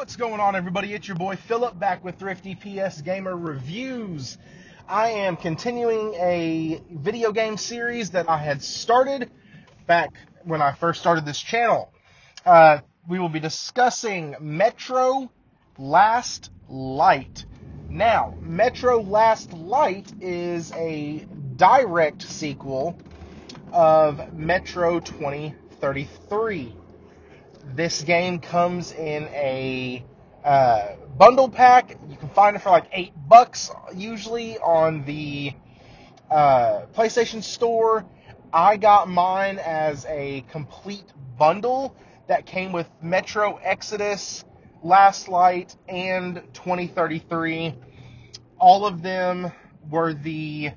What's going on, everybody? It's your boy Philip back with Thrifty PS Gamer Reviews. I am continuing a video game series that I had started back when I first started this channel. We will be discussing Metro Last Light. Now, Metro Last Light is a direct sequel of Metro 2033. This game comes in a bundle pack. You can find it for like $8 usually on the PlayStation Store. I got mine as a complete bundle that came with Metro Exodus, Last Light, and 2033. All of them were the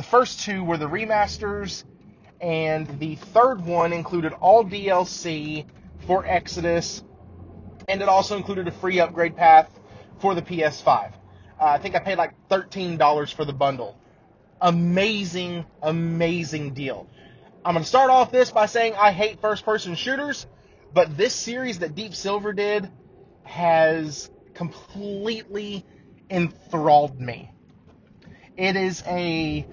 first two were the remasters, and the third one included all DLC for Exodus, and it also included a free upgrade path for the PS5. I think I paid like $13 for the bundle. Amazing, amazing deal. I'm going to start off this by saying I hate first-person shooters, but this series that Deep Silver did has completely enthralled me. It is a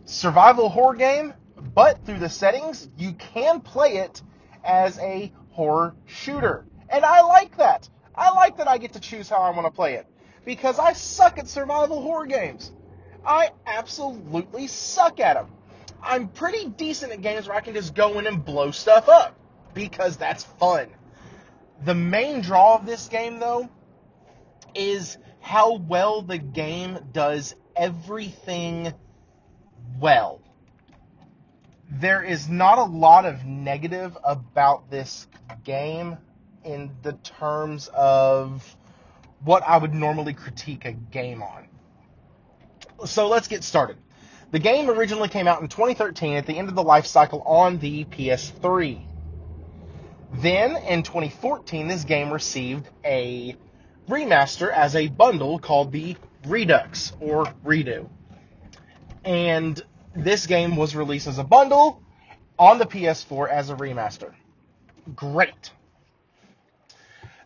survival horror game, but through the settings, you can play it as a horror shooter. And I like that. I like that I get to choose how I want to play it, because I suck at survival horror games. I absolutely suck at them. I'm pretty decent at games where I can just go in and blow stuff up, because that's fun. The main draw of this game, though, is how well the game does everything well. There is not a lot of negative about this game in the terms of what I would normally critique a game on. So let's get started. The game originally came out in 2013 at the end of the life cycle on the PS3. Then, in 2014, this game received a remaster as a bundle called the Redux, or Redo. And this game was released as a bundle on the PS4 as a remaster. Great.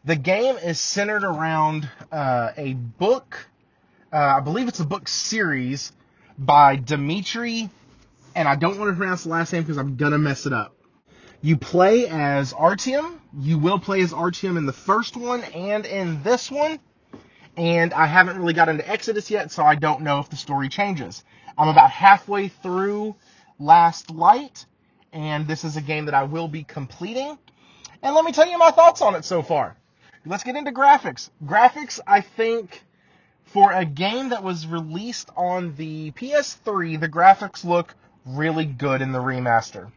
The game is centered around a book, I believe it's a book series by Dimitri, and I don't want to pronounce the last name because I'm going to mess it up. You play as Artyom. You will play as Artyom in the first one and in this one. And I haven't really got into Exodus yet, so I don't know if the story changes. I'm about halfway through Last Light, and this is a game that I will be completing. And let me tell you my thoughts on it so far. Let's get into graphics. Graphics, I think, for a game that was released on the PS3, the graphics look really good in the remaster.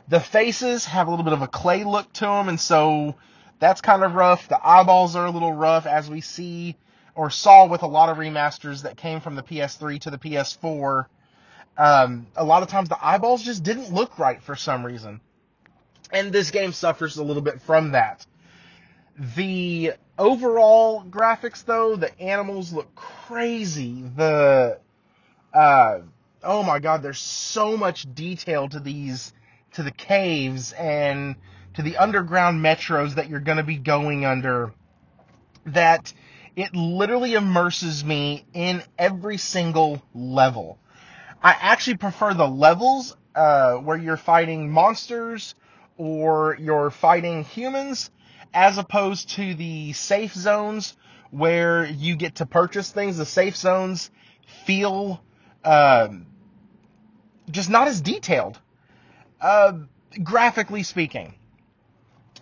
The faces have a little bit of a clay look to them, and so that's kind of rough. The eyeballs are a little rough, as we see or saw with a lot of remasters that came from the PS3 to the PS4. A lot of times the eyeballs just didn't look right for some reason. And this game suffers a little bit from that. The overall graphics, though, the animals look crazy. Oh my god, there's so much detail to the caves and to the underground metros that you're going to be going under, that it literally immerses me in every single level. I actually prefer the levels where you're fighting monsters or you're fighting humans, as opposed to the safe zones where you get to purchase things. The safe zones feel just not as detailed, graphically speaking.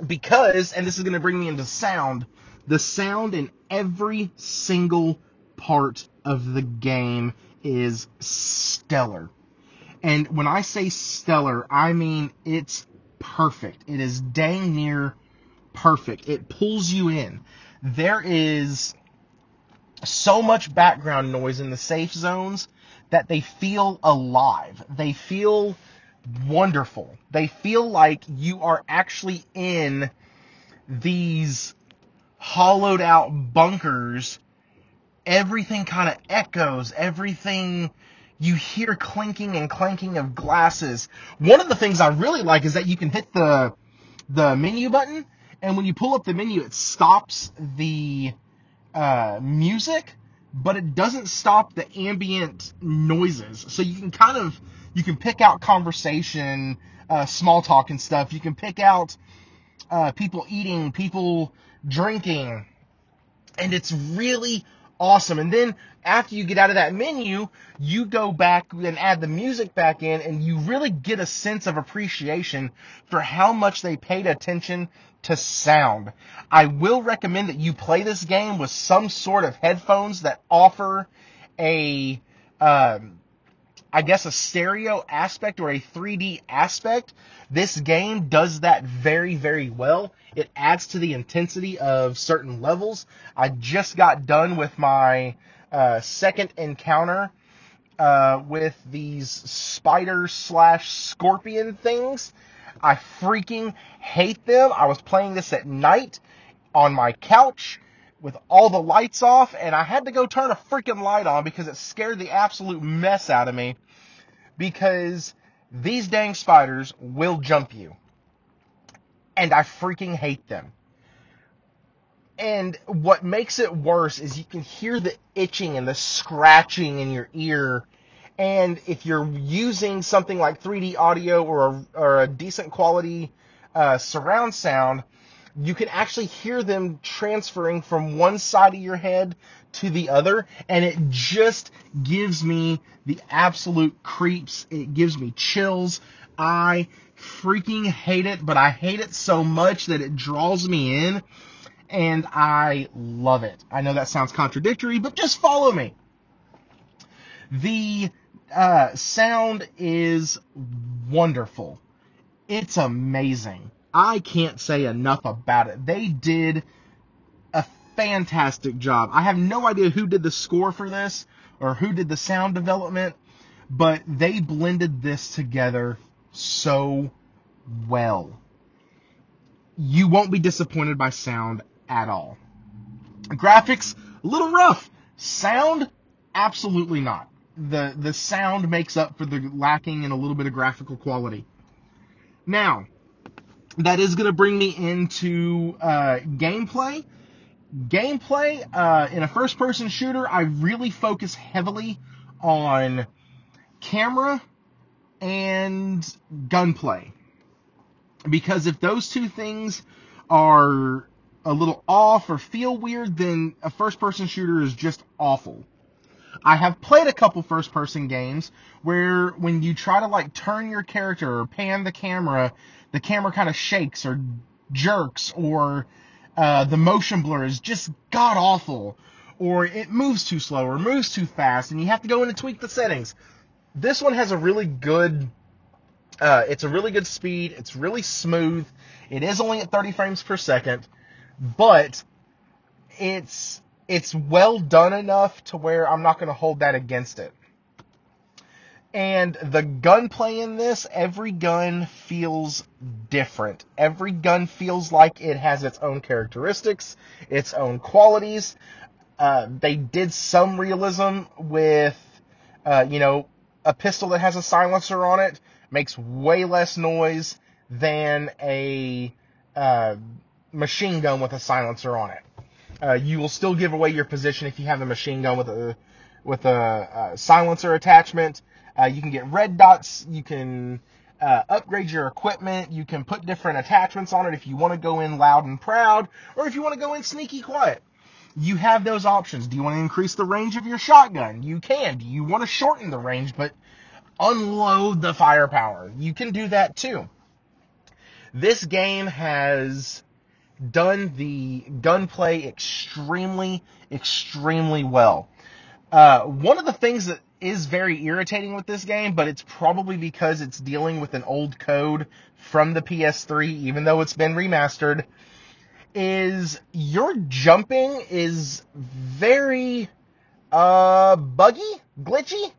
Because, and this is going to bring me into sound, the sound in every single part of the game is stellar. And when I say stellar, I mean it's perfect. It is dang near perfect. It pulls you in. There is so much background noise in the safe zones that they feel alive. They feel wonderful. They feel like you are actually in these hollowed out bunkers. Everything kind of echoes. Everything, you hear clinking and clanking of glasses. One of the things I really like is that you can hit the menu button And when you pull up the menu, it stops the music, but it doesn't stop the ambient noises. So you can pick out conversation, small talk and stuff. You can pick out people eating, people drinking, and it's really awesome. And then after you get out of that menu, you go back and add the music back in, and you really get a sense of appreciation for how much they paid attention to sound. I will recommend that you play this game with some sort of headphones that offer a stereo aspect or a 3D aspect. This game does that very, very well. It adds to the intensity of certain levels. I just got done with my second encounter with these spider/scorpion things. I freaking hate them. I was playing this at night on my couch with all the lights off, and I had to go turn a freaking light on because it scared the absolute mess out of me, because these dang spiders will jump you, and I freaking hate them. And what makes it worse is you can hear the itching and the scratching in your ear. And if you're using something like 3D audio or a decent quality surround sound, you can actually hear them transferring from one side of your head to the other, and it just gives me the absolute creeps. It gives me chills. I freaking hate it, but I hate it so much that it draws me in, and I love it. I know that sounds contradictory, but just follow me. The sound is wonderful. It's amazing. I can't say enough about it. They did a fantastic job. I have no idea who did the score for this or who did the sound development, but they blended this together so well. You won't be disappointed by sound at all. Graphics, a little rough. Sound, absolutely not. The sound makes up for the lacking in a little bit of graphical quality. Now, that is going to bring me into gameplay. Gameplay, in a first-person shooter, I really focus heavily on camera and gunplay. Because if those two things are a little off or feel weird, then a first-person shooter is just awful. I have played a couple first-person games where when you try to like turn your character or pan the camera kind of shakes or jerks, or the motion blur is just god-awful, or it moves too slow or moves too fast, and you have to go in and tweak the settings. This one has a really good, it's a really good speed, it's really smooth, it is only at 30 frames per second, but it's well done enough to where I'm not going to hold that against it. And the gunplay in this, every gun feels different. Every gun feels like it has its own characteristics, its own qualities. They did some realism with, a pistol that has a silencer on it makes way less noise than a machine gun with a silencer on it. You will still give away your position if you have a machine gun with a silencer attachment. You can get red dots. You can upgrade your equipment. You can put different attachments on it if you want to go in loud and proud, or if you want to go in sneaky quiet. You have those options. Do you want to increase the range of your shotgun? You can. Do you want to shorten the range but unload the firepower? You can do that too. This game has done the gunplay extremely, extremely well. One of the things that is very irritating with this game, but it's probably because it's dealing with an old code from the PS3, even though it's been remastered, is your jumping is very buggy, glitchy.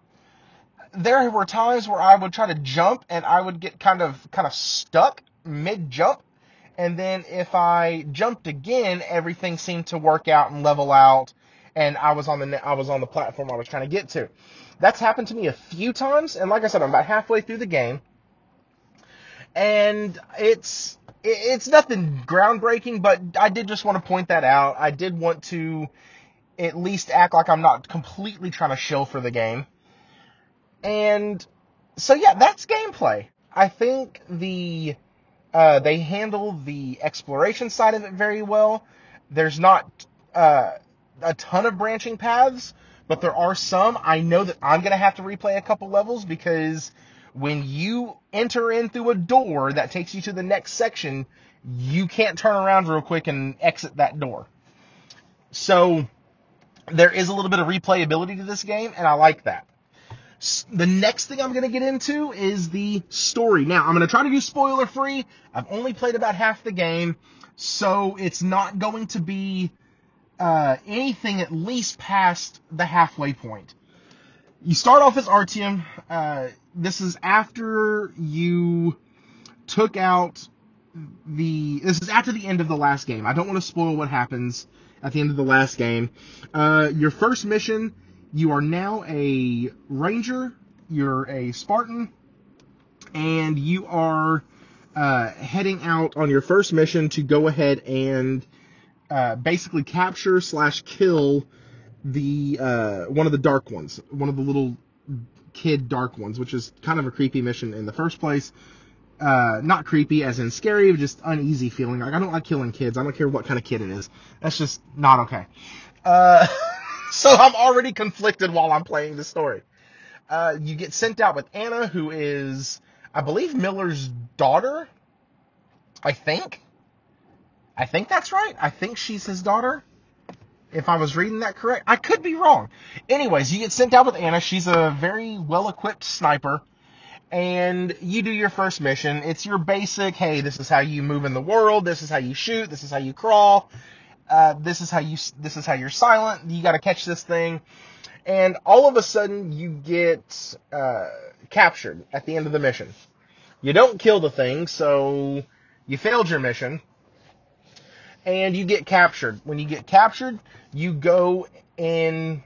There were times where I would try to jump and I would get kind of stuck mid-jump. And then if I jumped again, everything seemed to work out and level out, and I was on the platform I was trying to get to. That's happened to me a few times, and like I said, I'm about halfway through the game, And it's nothing groundbreaking, but I did just want to point that out. I did want to at least act like I'm not completely trying to shill for the game. And so yeah, that's gameplay. I think they handle the exploration side of it very well. There's not a ton of branching paths, but there are some. I know that I'm going to have to replay a couple levels because when you enter in through a door that takes you to the next section, you can't turn around real quick and exit that door. So there is a little bit of replayability to this game, and I like that. The next thing I'm going to get into is the story. Now, I'm going to try to do spoiler-free. I've only played about half the game, so it's not going to be anything at least past the halfway point. You start off as Artyom. This is after you took out this is after the end of the last game. I don't want to spoil what happens at the end of the last game. Your first mission, you are now a ranger, you're a Spartan, and you are heading out on your first mission to go ahead and basically capture / kill the one of the dark ones, one of the little kid dark ones, which is kind of a creepy mission in the first place. Not creepy as in scary, but just uneasy feeling. Like, I don't like killing kids. I don't care what kind of kid it is. That's just not okay. So I'm already conflicted while I'm playing the story. You get sent out with Anna, who is, I believe, Miller's daughter. I think that's right. I think she's his daughter, if I was reading that correct. I could be wrong. Anyways, you get sent out with Anna. She's a very well-equipped sniper. And you do your first mission. It's your basic, hey, this is how you move in the world. This is how you shoot. This is how you crawl. This is how you're silent. You got to catch this thing. And all of a sudden, you get captured at the end of the mission. You don't kill the thing, so you failed your mission. And you get captured. When you get captured, you go into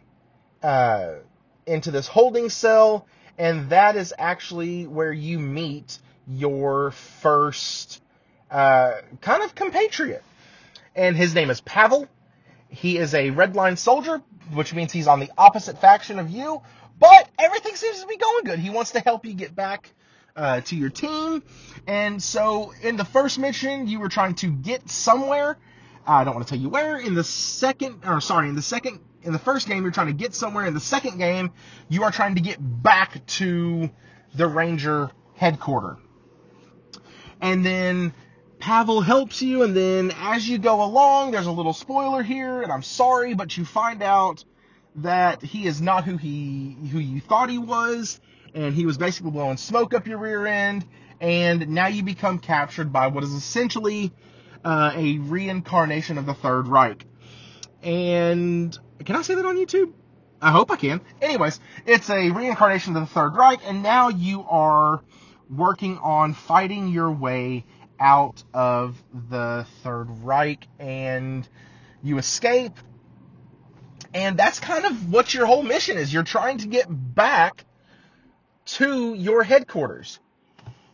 this holding cell. And that is actually where you meet your first kind of compatriot. And his name is Pavel. He is a Red Line soldier, which means he's on the opposite faction of you. But everything seems to be going good. He wants to help you get back to your team. And so in the first mission, you were trying to get somewhere. I don't want to tell you where. In the first game, you're trying to get somewhere. In the second game, you are trying to get back to the Ranger headquarters. And then Pavel helps you, and then as you go along, there's a little spoiler here, and I'm sorry, but you find out that he is not who you thought he was, and he was basically blowing smoke up your rear end, and now you become captured by what is essentially a reincarnation of the Third Reich. And can I say that on YouTube? I hope I can. Anyways, it's a reincarnation of the Third Reich, and now you are working on fighting your way out of the Third Reich, and you escape. And that's kind of what your whole mission is. You're trying to get back to your headquarters.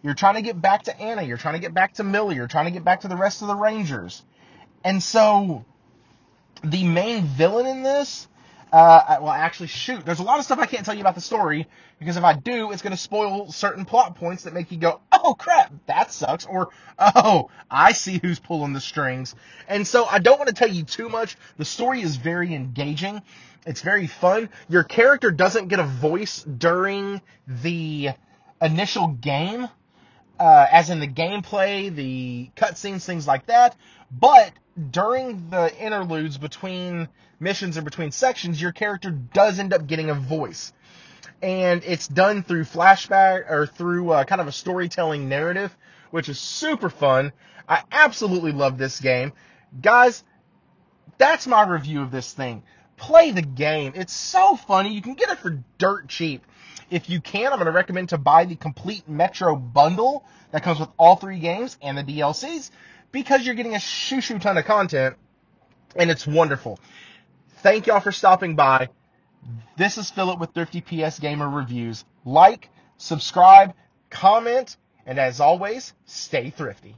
You're trying to get back to Anna. You're trying to get back to Millie. You're trying to get back to the rest of the Rangers. And so the main villain in this, there's a lot of stuff I can't tell you about the story, because if I do, it's going to spoil certain plot points that make you go, oh crap, that sucks, or oh, I see who's pulling the strings. And so I don't want to tell you too much. The story is very engaging. It's very fun. Your character doesn't get a voice during the initial game, as in the gameplay, the cutscenes, things like that. But during the interludes between missions or between sections, your character does end up getting a voice. And it's done through flashback, or through kind of a storytelling narrative, which is super fun. I absolutely love this game. Guys, that's my review of this thing. Play the game. It's so funny. You can get it for dirt cheap. If you can, I'm going to recommend to buy the complete Metro bundle that comes with all 3 games and the DLCs, because you're getting a shoo ton of content, and it's wonderful. Thank y'all for stopping by. This is Philip with Thrifty PS Gamer Reviews. Like, subscribe, comment, And as always, stay thrifty.